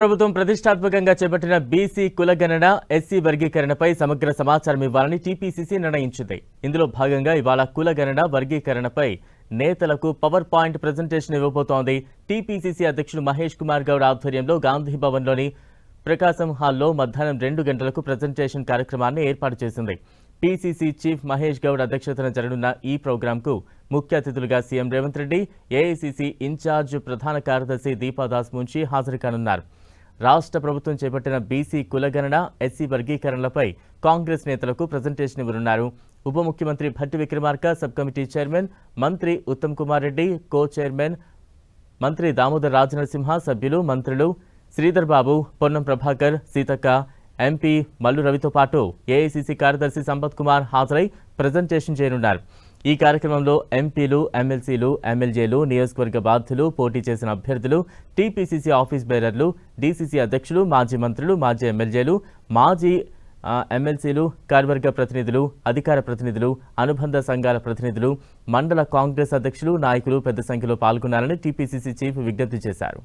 ప్రభుత్వం ప్రతిష్టాత్మకంగా చేపట్టిన బీసీ కులగణన ఎస్సీ వర్గీకరణపై సమగ్ర సమాచారం ఇవ్వాలని టీపీసీసీ నిర్ణయించింది. ఇందులో భాగంగా ఇవాళ కులగణన వర్గీకరణపై నేతలకు పవర్ పాయింట్ ప్రెజెంటేషన్ ఇవ్వబోతోంది. టీపీసీసీ అధ్యక్షుడు మహేష్ కుమార్ గౌడ్ ఆధ్వర్యంలో గాంధీ భవన్లోని ప్రకాశం హాల్లో మధ్యాహ్నం 2 గంటలకు ప్రెజెంటేషన్ కార్యక్రమాన్ని ఏర్పాటు చేసింది. పీసీసీ చీఫ్ మహేష్ గౌడ్ అధ్యక్షతన జరగనున్న ఈ ప్రోగ్రాంకు ముఖ్య అతిథులుగా CM Revanth Reddy, AICC incharge ప్రధాన కార్యదర్శి దీపాదాస్ మున్షి హాజరు కానున్నారు. రాష్ట్ర ప్రభుత్వం చేపట్టిన బీసీ కులగణన, ఎస్సీ వర్గీకరణలపై కాంగ్రెస్ నేతలకు ప్రెజెంటేషన్ ఇవ్వనున్నారు. ఉప ముఖ్యమంత్రి Bhatti Vikramarka, sub committee chairman మంత్రి ఉత్తమ్ కుమార్ రెడ్డి, కో చైర్మన్ మంత్రి దామోదర్ రాజనరసింహ, సభ్యులు మంత్రులు శ్రీధర్ బాబు, పొన్నం ప్రభాకర్, సీతక్క, ఎంపీ మల్లు రవితో పాటు ఏఐసీసీ కార్యదర్శి సంపత్ కుమార్ హాజరై ప్రెజెంటేషన్ చేయనున్నారు. ఈ కార్యక్రమంలో ఎంపీలు, ఎమ్మెల్సీలు, ఎమ్మెల్యేలు, నియోజకవర్గ బాధ్యులు, పోటీ చేసిన అభ్యర్థులు, టీపీసీసీ ఆఫీస్ బేరర్లు, డీసీసీ అధ్యక్షులు, మాజీ మంత్రులు, మాజీ ఎమ్మెల్యేలు, మాజీ ఎమ్మెల్సీలు, కార్యవర్గ ప్రతినిధులు, అధికార ప్రతినిధులు, అనుబంధ సంఘాల ప్రతినిధులు, మండల కాంగ్రెస్ అధ్యక్షులు, నాయకులు పెద్ద సంఖ్యలో పాల్గొన్నారని టీపీసీసీ చీఫ్ విజ్ఞప్తి చేశారు.